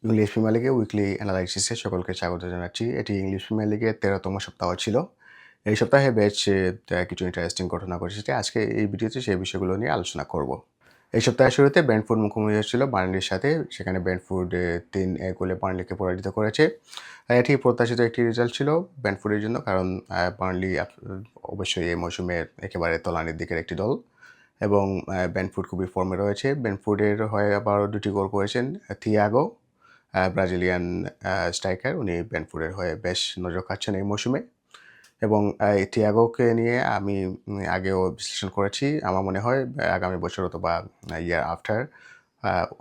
English premier লিগে weekly অ্যানালাইসিসে সকলকে স্বাগত জানাচ্ছি। এটি ইংলিশ প্রিমিয়ার লিগের ১৩তম সপ্তাহ ছিল। এই সপ্তাহে বেশ কিছু ইন্টারেস্টিং ঘটনা ঘটেছে। আজকে এই ভিডিওতে সেই বিষয়গুলো নিয়ে আলোচনা করব। এই সপ্তাহের শুরুতে ব্রেন্টফোর্ড মুখোমুখি হচ্ছিল বার্নলির সাথে। সেখানে ব্রেন্টফোর্ড ৩-১ গোলে বার্নলিকে পরাজিত করেছে। এটি প্রত্যাশিত একটি রেজাল্ট ছিল ব্রেন্টফোর্ডের জন্য, কারণ বার্নলি অবশ্যই এই মৌসুমে একেবারে তলানির দিকের একটি দল এবং ব্রেন্টফোর্ড খুবই ফর্মে রয়েছে। ব্রেন্টফোর্ডের হয়ে আবার ২টি গোল করেছেন থিয়াগো, ব্রাজিলিয়ান স্ট্রাইকার। উনি ব্রেন্টফোর্ডের হয়ে বেশ নজর কাড়ছেন এই মৌসুমে এবং এই থিয়াগোকে নিয়ে আমি আগেও বিশ্লেষণ করেছি। আমার মনে হয় আগামী বছর অথবা ইয়ার আফটার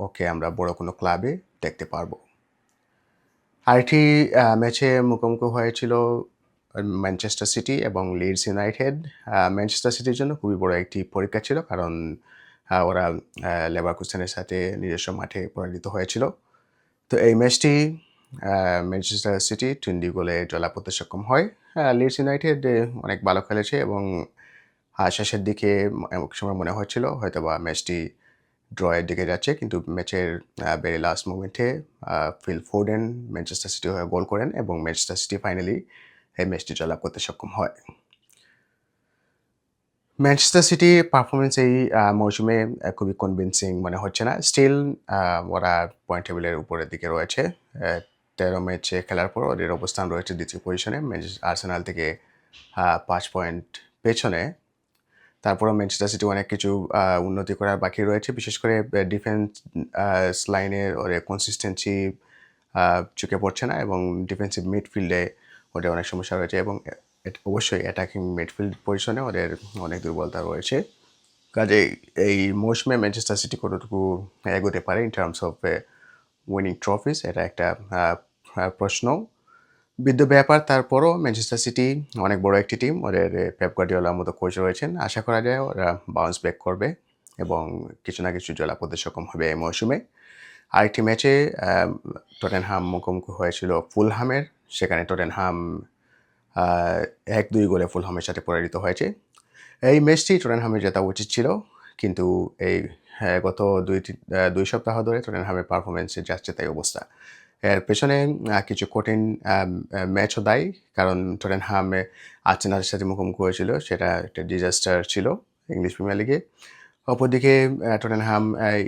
ওকে আমরা বড় কোনো ক্লাবে দেখতে পারবো। আরেকটি ম্যাচে মুখোমুখি হয়েছিল ম্যানচেস্টার সিটি এবং লিডস ইউনাইটেড। ম্যানচেস্টার সিটির জন্য খুবই বড় একটি পরীক্ষা ছিল, কারণ ওরা লেভারকুসেনের সাথে নিজস্ব মাঠে পরাজিত হয়েছিল। তো এই ম্যাচটি ম্যানচেস্টার সিটি ৩ গোলে জয়লাভ করতে সক্ষম হয়। লিডস ইউনাইটেড অনেক ভালো খেলেছে এবং শেষের দিকে এক সময় মনে হচ্ছিল হয়তোবা ম্যাচটি ড্রয়ের দিকে যাচ্ছে, কিন্তু ম্যাচের ভেরি লাস্ট মোমেন্টে ফিল ফোডেন ম্যানচেস্টার সিটি হয়ে গোল করেন এবং ম্যানচেস্টার সিটি ফাইনালি এই ম্যাচটি জয়লাভ করতে সক্ষম হয়। ম্যানচেস্টার সিটির পারফরমেন্স এই মৌসুমে খুবই কনভিন্সিং মনে হচ্ছে না। স্টিল ওরা পয়েন্ট টেবিলের উপরের দিকে রয়েছে। ১৩ ম্যাচে খেলার পর ওদের অবস্থান রয়েছে দ্বিতীয় পজিশনে, আর্সেনাল থেকে ৫ পয়েন্ট পেছনে। তারপরেও ম্যানচেস্টার সিটি অনেক কিছু উন্নতি করার বাকি রয়েছে, বিশেষ করে ডিফেন্স লাইনের ওদের কনসিস্টেন্সি চোখে পড়ছে না এবং ডিফেন্সিভ মিডফিল্ডে ওদের অনেক সমস্যা রয়েছে এবং অবশ্যই অ্যাটাকিং মিডফিল্ড পজিশনে ওদের অনেক দুর্বলতা রয়েছে। কাজেই এই মৌসুমে ম্যানচেস্টার সিটি কতটুকু এগোতে পারে in terms of winning trophies, এটা একটা প্রশ্ন বিদ্ধ ব্যাপার। তারপরও ম্যানচেস্টার সিটি অনেক বড় একটি টিম, ওদের পেপ গার্দিওলার মতো কোচ রয়েছেন। আশা করা যায় ওরা বাউন্স ব্যাক করবে এবং কিছু না কিছু জয়লাভ করতে সক্ষম হবে এই মৌসুমে। আরেকটি ম্যাচে টটেনহাম মুখোমুখি হয়েছিল ফুলহামের। সেখানে টটেনহাম ১-২ গোলে ফুলহামের সাথে পরাজিত হয়েছে। এই ম্যাচটি টটেনহামের জেতা উচিত ছিল, কিন্তু এই গত ২ সপ্তাহ ধরে টটেনহামের পারফরমেন্সে যাচ্ছে তাই অবস্থা। এর পেছনে কিছু কঠিন ম্যাচও দায়ী, কারণ টটেনহাম আর্সেনালের সাথে মুখোমুখি হয়েছিল, সেটা একটা ডিজাস্টার ছিল ইংলিশ প্রিমিয়ার লিগে। অপরদিকে টটেনহাম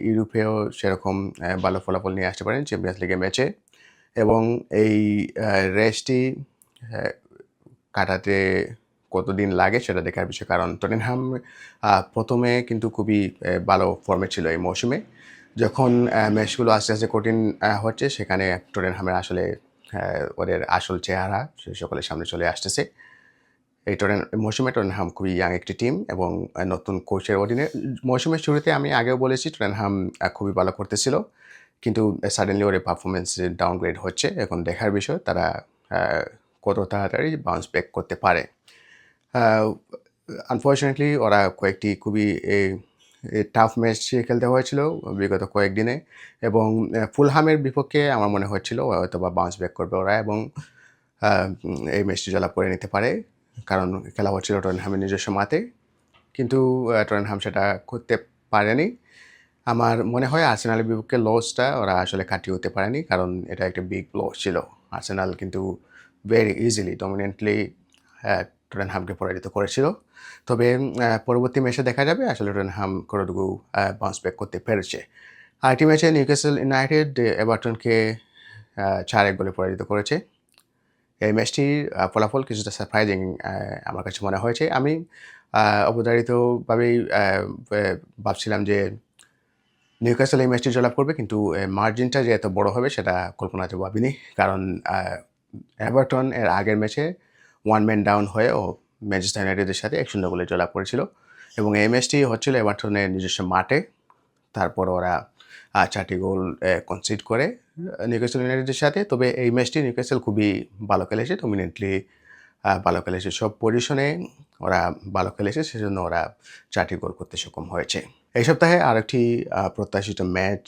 ইউরোপেও সেরকম ভালো ফলাফল নিয়ে আসতে পারেন চ্যাম্পিয়ন্স লিগের ম্যাচে এবং এই রেসটি কাটাতে কতদিন লাগে সেটা দেখার বিষয়, কারণ টটেনহাম প্রথমে কিন্তু খুবই ভালো ফর্মে ছিল এই মৌসুমে। যখন ম্যাচগুলো আস্তে আস্তে কঠিন হচ্ছে, সেখানে টটেনহামের আসলে ওদের আসল চেহারা সকলের সামনে চলে আসতেছে। এই মৌসুমে টটেনহাম খুবই ইয়াং একটি টিম এবং নতুন কোচের অধীনে মৌসুমের শুরুতে আমি আগেও বলেছি টটেনহাম খুবই ভালো করতেছিল, কিন্তু সাডেনলি ওদের পারফরমেন্স ডাউনগ্রেড হচ্ছে। এখন দেখার বিষয় তারা কত তাড়াতাড়ি বাউন্স ব্যাক করতে পারে। আনফর্চুনেটলি ওরা কয়েকটি খুবই টাফ ম্যাচ খেলতে হয়েছিল বিগত কয়েকদিনে এবং ফুলহামের বিপক্ষে আমার মনে হচ্ছিল হয়তো বা বাউন্স ব্যাক করবে ওরা এবং এই ম্যাচটি জয়লাভ করে নিতে পারে, কারণ খেলা হচ্ছিল টটেনহামের নিজস্ব মাঠে, কিন্তু টটেনহাম সেটা করতে পারেনি। আমার মনে হয় আর্সেনালের বিপক্ষে লসটা ওরা আসলে কাটিয়ে উঠতে পারেনি, কারণ এটা একটা বিগ লস ছিল। আর্সেনাল কিন্তু ভেরি ইজিলি ডমিনেন্টলি টটেনহামকে পরাজিত করেছিল। তবে পরবর্তী ম্যাচে দেখা যাবে আসলে টটেনহাম কতটুকু বাউন্স ব্যাক করতে পেরেছে। আরেকটি ম্যাচে নিউক্যাসল ইউনাইটেড এভারটনকে ৪-১ গোলে পরাজিত করেছে। এই ম্যাচটির ফলাফল কিছুটা সারপ্রাইজিং আমার কাছে মনে হয়েছে। আমি অবধারিতভাবেই ভাবছিলাম যে নিউক্যাসল এই ম্যাচটি জয়লাভ করবে, কিন্তু মার্জিনটা যে এত বড় হবে সেটা কল্পনাতে ভাবিনি, কারণ এভারটন এর আগের ম্যাচে ওয়ান ম্যান ডাউন হয়েও ম্যানচেস্টার ইউনাইটেডের সাথে ১-০ গোলে জয়লাভ করেছিল এবং এই ম্যাচটি হচ্ছিল এভারটনের নিজস্ব মাঠে। তারপর ওরা ৪টি গোল কনসিড করে নিউক্যাসল ইউনাইটেডের সাথে। তবে এই ম্যাচটি নিউক্যাসল খুবই ভালো খেলেছে, ডমিনেন্টলি ভালো খেলেছে, সব পজিশনে ওরা ভালো খেলেছে, সেজন্য ওরা ৪টি গোল করতে সক্ষম হয়েছে। এই সপ্তাহে আরেকটি প্রত্যাশিত ম্যাচ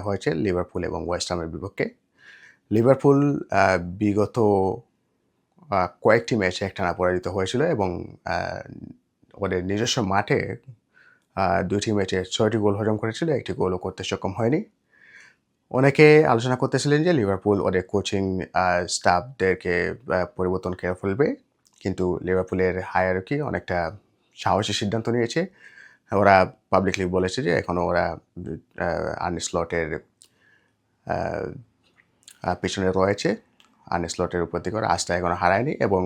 হয়েছে লিভারপুল এবং ওয়েস্ট হামের বিপক্ষে। লিভারপুল বিগত কয়েকটি ম্যাচে একটানা পরাজিত হয়েছিল এবং ওদের নিজস্ব মাঠে ২টি ম্যাচে ৬টি গোল হজম করেছিল, একটি গোলও করতে সক্ষম হয়নি। অনেকে আলোচনা করতেছিলেন যে লিভারপুল ওদের কোচিং স্টাফদেরকে পরিবর্তন করে ফেলবে। কিন্তু লিভারপুলের হায়ারার্কি অনেকটা সাহসী সিদ্ধান্ত নিয়েছে। ওরা পাবলিকলি বলেছে যে এখনো ওরা আ আর্নে স্লটের আ পেছনে রয়েছে। আর্নে স্লটের উপর থেকে ওরা আস্থা এখনো হারায়নি এবং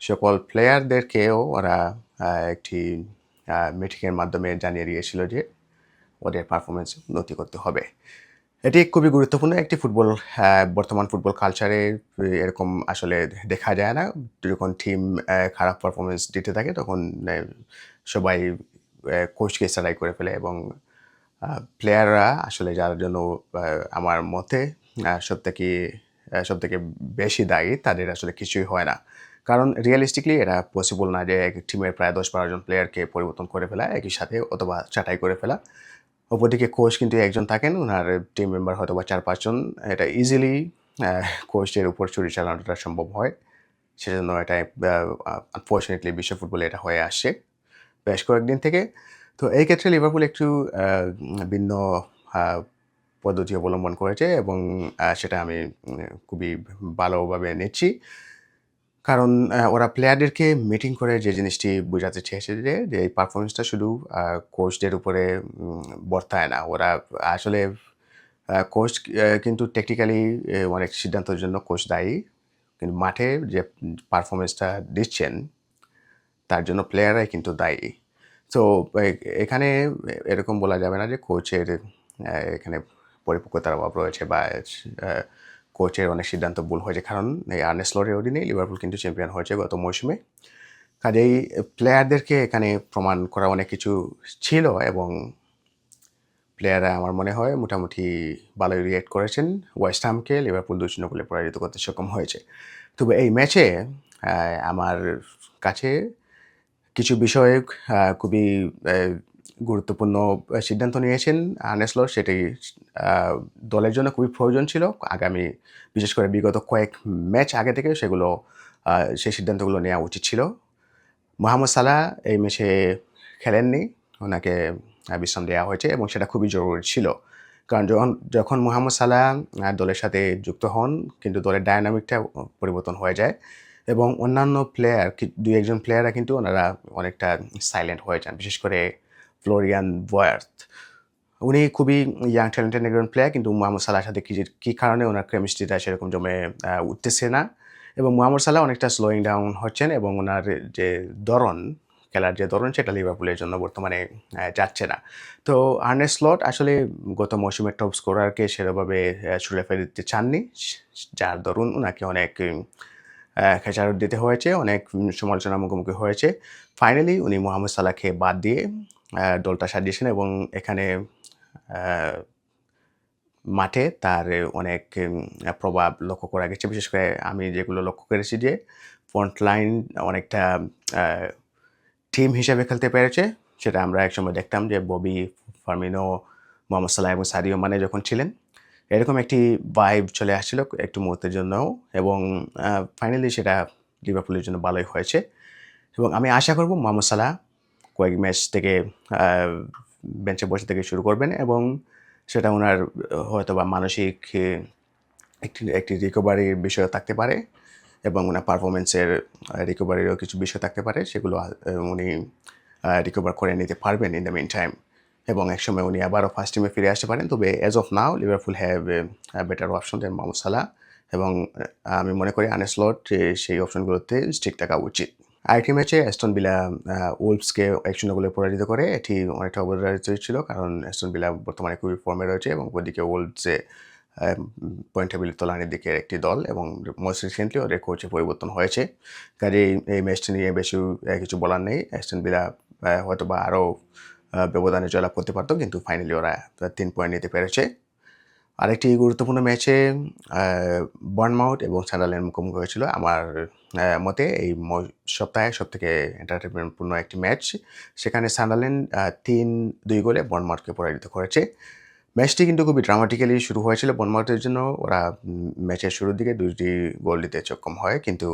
সকল প্লেয়ারদেরকেও ওরা একটি মিটিংয়ের মাধ্যমে জানিয়ে দিয়েছিল যে ওদের পারফরম্যান্স উন্নতি করতে হবে। এটি খুবই গুরুত্বপূর্ণ একটি ফুটবল বর্তমান ফুটবল কালচারে এরকম আসলে দেখা যায় না। যখন টিম খারাপ পারফরম্যান্স দিতে থাকে তখন অ্যা সবাই কোচকে সারাই করে ফেলে এবং প্লেয়াররা আসলে যার জন্য আ আমার মতে সবথেকে বেশি দায়ী তাদের আসলে কিছুই হয় না। কারণ রিয়ালিস্টিকলি এটা পসিবল না যে এক টিমের প্রায় ১০-১২ জন প্লেয়ারকে পরিবর্তন করে ফেলা একই সাথে অথবা ছাঁটাই করে ফেলা। অপরদিকে কোচ কিন্তু একজন থাকেন, উনার টিম মেম্বার হয়তোবা ৪-৫ জন। এটা ইজিলি অ্যা কোচের উপর ছুরি চালানোটা সম্ভব হয়। সেজন্য এটা আনফরচুনেটলি বিশ্ব ফুটবলে এটা হয়ে আসছে বেশ কয়েকদিন থেকে। তো এই ক্ষেত্রে লিভারপুল একটু আ ভিন্ন আ পদ্ধতি অবলম্বন করেছে এবং সেটা আমি খুবই ভালোভাবে নিচ্ছি। কারণ ওরা প্লেয়ারদেরকে মিটিং করে যে জিনিসটি বোঝাতে চেয়েছে যে এই পারফরম্যান্সটা শুধু আ কোচদের উপরে বর্তায় না। ওরা আসলে কোচ কিন্তু টেকনিক্যালি অনেক সিদ্ধান্তের জন্য কোচ দায়ী। কিন্তু মাঠে যে পারফরম্যান্সটা দিচ্ছেন তার জন্য প্লেয়াররাই কিন্তু দায়ী। তো এ এখানে এরকম বলা যাবে না যে কোচের এখানে পরিপক্কতার অভাব রয়েছে বা কোচের অনেক সিদ্ধান্ত ভুল হয়েছে। কারণ এই আর্নে স্লটের অধীনেই লিভারপুল কিন্তু চ্যাম্পিয়ন হয়েছে গত মৌসুমে। কাজেই প্লেয়ারদেরকে এখানে প্রমাণ করা অনেক কিছু ছিল এবং প্লেয়াররা আমার মনে হয় মোটামুটি ভালোই রিঅ্যাক্ট করেছেন। ওয়েস্ট হামকে লিভারপুল ২-০ গোলে পরাজিত করতে সক্ষম হয়েছে। তবে এই ম্যাচে আমার কাছে কিছু বিষয়ে খুবই অ্যা গুরুত্বপূর্ণ সিদ্ধান্ত নিয়েছেন আর্নে স্লট। সেটি আ দলের জন্য খুবই প্রয়োজন ছিল। আগামী বিশেষ করে বিগত কয়েক ম্যাচ আগে থেকে সেগুলো সেই সিদ্ধান্তগুলো নেওয়া উচিত ছিল। মোহাম্মদ সালাহ এই ম্যাচে খেলেননি। উনাকে বিশ্রাম দেওয়া হয়েছে এবং সেটা খুবই জরুরি ছিল। কারণ যখন মোহাম্মদ সালাহ দলের সাথে যুক্ত হন কিন্তু দলের ডায়নামিকটা পরিবর্তন হয়ে যায় এবং অন্যান্য প্লেয়ার ২-১ জন প্লেয়াররা কিন্তু ওনারা অনেকটা সাইলেন্ট হয়ে যান। বিশেষ করে ফ্লোরিয়ান ওয়ার্থ। উনি খুবই ইয়াং ট্যালেন্টেড একজন প্লেয়ার কিন্তু মোহাম্মদ সালাহর সাথে কি কারণে উনার কেমিস্ট্রিটা সেরকম জমে উঠতেছে না এবং মোহাম্মদ সালাহ অনেকটা স্লোয়িং ডাউন হচ্ছেন এবং উনার যে ধরন, খেলার যে ধরন সেটা লিভারপুলের জন্য বর্তমানে যাচ্ছে না। তো আর্নে স্লট আসলে গত মৌসুমের টপ স্কোরারকে সেভাবে ছুঁড়ে ফেলে দিতে চাননি। যার দরুন উনাকে অনেক খেসারত দিতে হয়েছে, অনেক সমালোচনার মুখোমুখি হয়েছে। ফাইনালি উনি মোহাম্মদ সালাহকে বাদ দিয়ে দলটা সাজিয়েছেন এবং এখানে আ মাঠে তার অনেক প্রভাব লক্ষ্য করা গেছে। বিশেষ করে আমি যেগুলো লক্ষ্য করেছি যে ফ্রন্ট লাইন অনেকটা আ টিম হিসেবে খেলতে পেরেছে। সেটা আমরা একসময় দেখতাম যে ববি, ফার্মিনো, মোহাম্মদ সালাহ এবং সাদিও মানে যখন ছিলেন। এরকম একটি ভাইব চলে আসছিল একটু মুহূর্তের জন্যও এবং ফাইনালি সেটা লিভারপুলের জন্য ভালোই হয়েছে এবং আমি আশা করব মোহাম্মদ সালাহ কয়েক ম্যাচ থেকে আ বেঞ্চে বসে থেকে শুরু করবেন এবং সেটা উনার হয়তোবা মানসিক একটি রিকভারির বিষয়ও থাকতে পারে এবং উনার পারফরম্যান্সের রিকভারিরও কিছু বিষয় থাকতে পারে। সেগুলো উনি রিকভার করে নিতে পারবেন ইন দ্য মিন টাইম এবং একসময় উনি আবারও ফার্স্ট টিমে ফিরে আসতে পারেন। তবে as of now Liverpool have better option then Mohamed Salah এবং আমি মনে করি আর্নে স্লট সেই অপশনগুলোতে স্টিক থাকা উচিত। আরেকটি ম্যাচে অ্যাস্টন ভিলা ওলভসকে ১-০ গোলে পরাজিত করে। এটি অনেকটা অবধারিত ছিল কারণ অ্যাস্টন ভিলা বর্তমানে খুবই ফর্মে রয়েছে এবং ওদিকে ওলভসে পয়েন্ট টেবিলের তলানির দিকের একটি দল এবং মোস্ট রিসেন্টলি ওদের কোচের পরিবর্তন হয়েছে। কাজেই এই ম্যাচটি নিয়ে বেশি কিছু বলার নেই। অ্যাস্টন ভিলা হয়তোবা আরও ব্যবধানে জয়লাভ করতে পারত কিন্তু ফাইনালি ওরা ৩ পয়েন্ট নিতে পেরেছে। আরেকটি গুরুত্বপূর্ণ ম্যাচে আ বর্নমাউথ এবং সান্ডারল্যান্ড মুখোমুখি হয়েছিল। আমার মতে এই সপ্তাহের সবথেকে এন্টারটেইনমেন্টপূর্ণ একটি ম্যাচ। সেখানে সান্ডারল্যান্ড ৩-২ গোলে বর্নমাউথকে পরাজিত করেছে। ম্যাচটি কিন্তু খুবই ড্রামাটিক্যালি শুরু হয়েছিল বর্নমাউথের জন্য। ওরা ম্যাচের শুরুর দিকে ২ টি গোল দিতে সক্ষম হয়। কিন্তু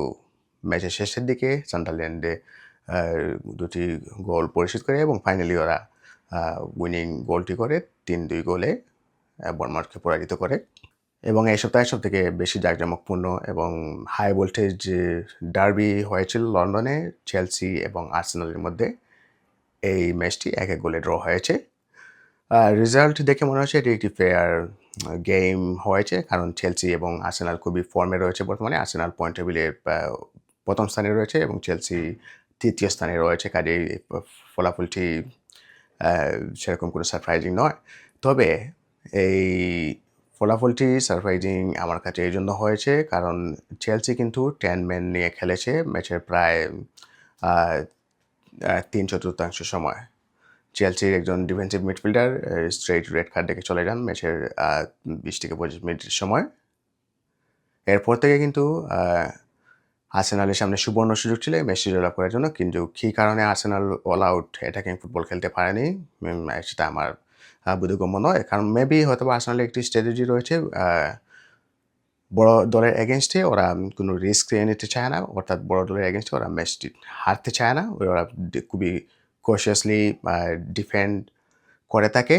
ম্যাচের শেষের দিকে সান্ডারল্যান্ডে আ ২ টি গোল পরিশোধ করে এবং ফাইনালি ওরা আ উইনিং গোলটি করে ৩-২ গোলে বর্মারকে পরাজিত করে। এবং এই সপ্তাহে সবথেকে বেশি জাঁকজমকপূর্ণ এবং হাই ভোল্টেজ ডার্বি হয়েছিল লন্ডনে চেলসি এবং আর্সেনালের মধ্যে। এই ম্যাচটি 1-1 গোলে ড্র হয়েছে। রেজাল্ট দেখে মনে হচ্ছে এটি একটি ফেয়ার গেম হয়েছে, কারণ চেলসি এবং আর্সেনাল খুবই ফর্মে রয়েছে বর্তমানে। আর্সেনাল পয়েন্ট টেবিলে প্রথম স্থানে রয়েছে এবং চেলসি তৃতীয় স্থানে রয়েছে, কাজেই ফলাফলটি সেরকম কোনো সারপ্রাইজিং নয়। তবে এই ফলাফলটি সারপ্রাইজিং আমার কাছে এই জন্য হয়েছে কারণ চেলসি কিন্তু 10 ম্যান নিয়ে খেলেছে ম্যাচের প্রায় 3/4 সময়। চেলসির একজন defensive midfielder straight red card দেখে চলে যান ম্যাচের 20 থেকে 25 মিনিটের সময়। এরপর থেকে কিন্তু আর্সেনালের সামনে সুবর্ণ সুযোগ ছিল ম্যাচটি জয়লাভ করার জন্য, কিন্তু কী কারণে Arsenal all out attacking football খেলতে পারেনি সেটা আমার বোধগম্য নয়। কারণ মেবি হয়তো আর্সেনালের একটি স্ট্র্যাটেজি রয়েছে, বড় দলের এগেনস্টে ওরা কোনো রিস্ক নিতে চায় না, অর্থাৎ বড় দলের এগেনস্টে ওরা ম্যাচটি হারতে চায় না, ওরা খুবই কশিয়াসলি ডিফেন্ড করে থাকে।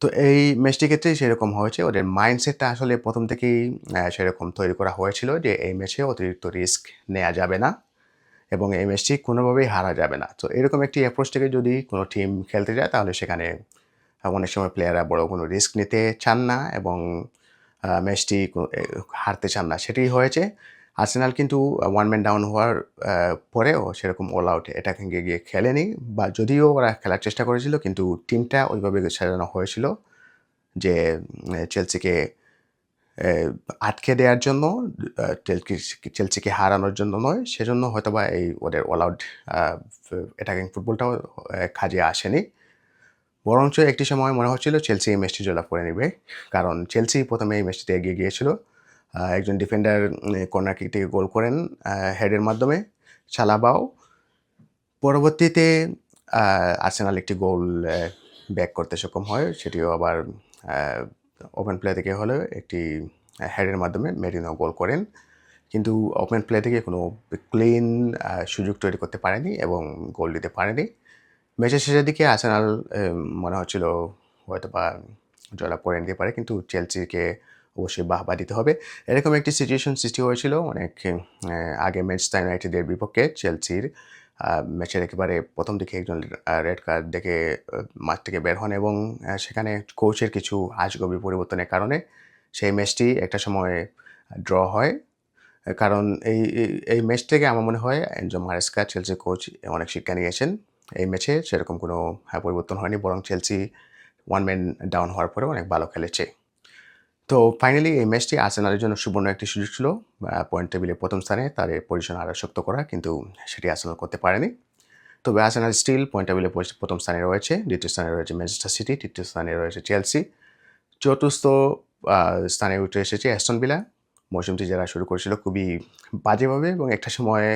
তো এই ম্যাচটির ক্ষেত্রে সেরকম হয়েছে, ওদের মাইন্ডসেটটা আসলে প্রথম থেকেই সেরকম তৈরি করা হয়েছিল যে এই ম্যাচে অতিরিক্ত রিস্ক নেওয়া যাবে না এবং এই ম্যাচটি কোনোভাবেই হারা যাবে না। তো এরকম একটি অ্যাপ্রোচ থেকে যদি কোনো টিম খেলতে যায় তাহলে সেখানে অনেক সময় প্লেয়াররা বড় কোনো রিস্ক নিতে চান না এবং ম্যাচটি হারতে চান না, সেটাই হয়েছে। আর্সেনাল কিন্তু ওয়ান ম্যান ডাউন হওয়ার পরেও সেরকম অল আউট অ্যাটাকিংয়ে গিয়ে খেলেনি, বা যদিও ওরা খেলার চেষ্টা করেছিল কিন্তু টিমটা ওইভাবে সাজানো হয়েছিল যে চেলসিকে আটকে দেওয়ার জন্য, চেলসিকে হারানোর জন্য নয়। সেজন্য হয়তোবা এই ওদের অল আউট অ্যাটাকিং ফুটবলটাও কাজে আসেনি। বরঞ্চ একটি সময় মনে হচ্ছিল চেলসি এই ম্যাচটি জয়লাভ করে নেবে, কারণ চেলসি প্রথমে এই ম্যাচটিতে এগিয়ে গিয়েছিল। একজন ডিফেন্ডার কর্নার কিক থেকে গোল করেন হেডের মাধ্যমে, চালাবাও। পরবর্তীতে আর্সেনাল একটি গোল ব্যাক করতে সক্ষম হয়, সেটিও আবার ওপেন প্লে থেকে হলেও একটি হেডের মাধ্যমে মেরিনো গোল করেন, কিন্তু ওপেন প্লে থেকে কোনো ক্লিন সুযোগ তৈরি করতে পারেনি এবং গোল দিতে পারেনি। ম্যাচের শেষের দিকে আর্সেনাল মনে হচ্ছিল হয়তো বা জয়লাভ করে নিতে পারে, কিন্তু চেলসিকে অবশ্যই বাহবা দিতে হবে। এরকম একটি সিচুয়েশন সৃষ্টি হয়েছিল অনেক আগে ম্যানচেস্টার ইউনাইটেডের বিপক্ষে। চেলসির ম্যাচের একেবারে প্রথম দিকে একজন রেড কার্ড দেখে মাঠ থেকে বের হন এবং সেখানে কোচের কিছু আজগবি পরিবর্তনের কারণে সেই ম্যাচটি একটা সময় ড্র হয়। কারণ এই ম্যাচ থেকে আমার মনে হয় এনজো মারেস্কা চেলসির কোচ অনেক শিক্ষা নিয়েছেন। এই ম্যাচে সেরকম কোনো পরিবর্তন হয়নি, বরং চেলসি ওয়ান ম্যান ডাউন হওয়ার পরে অনেক ভালো খেলেছে। তো ফাইনালি এই ম্যাচটি আর্সেনালের জন্য সুবর্ণ একটি সুযোগ ছিল পয়েন্ট টেবিলে প্রথম স্থানে তাদের পজিশন আরও শক্ত করা, কিন্তু সেটি আর্সেনাল করতে পারেনি। তবে আর্সেনাল স্টিল পয়েন্ট টেবিলে প্রথম স্থানে রয়েছে, দ্বিতীয় স্থানে রয়েছে ম্যানচেস্টার সিটি, তৃতীয় স্থানে রয়েছে চেলসি, চতুর্থ স্থানে উঠে এসেছে অ্যাস্টন ভিলা। মৌসুমটি যারা শুরু করেছিল খুবই বাজেভাবে এবং একটা সময়ে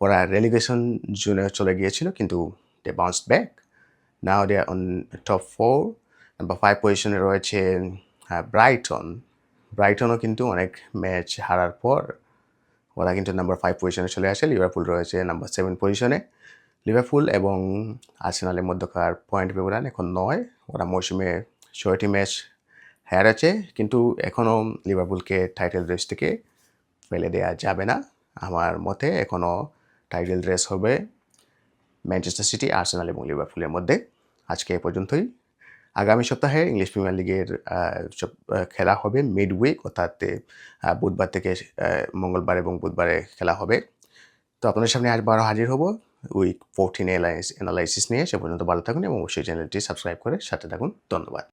ওরা রেলিগেশন জোনে চলে গিয়েছিল, কিন্তু they bounced back. Now they are on top 4। Number 5 পজিশনে রয়েছে ব্রাইটনও কিন্তু অনেক ম্যাচ হারার পর ওরা কিন্তু নাম্বার 5 পজিশনে চলে আসে। লিভারপুল রয়েছে নাম্বার 7 পজিশনে। লিভারপুল এবং আর্সেনালের মধ্যকার পয়েন্ট ব্যবধান এখন 9। ওরা মৌসুমে 6টি ম্যাচ হেরেছে, কিন্তু এখনও লিভারপুলকে টাইটেল রেস থেকে ফেলে দেওয়া যাবে না। আমার মতে এখনও টাইটেল রেস হবে ম্যানচেস্টার সিটি, আর্সেনাল এবং লিভারপুলের মধ্যে। আজকে এ পর্যন্তই। আগামী সপ্তাহে ইংলিশ প্রিমিয়ার লিগের খেলা হবে মিড উইক, অর্থাৎ বুধবার থেকে মঙ্গলবার এবং বুধবারে খেলা হবে। তো আপনাদের সামনে আবারও হাজির হব উইক 14 অ্যানালাইসিস নিয়ে। সে পর্যন্ত ভালো থাকুন এবং অবশ্যই চ্যানেলটি সাবস্ক্রাইব করে সাথে থাকুন। ধন্যবাদ।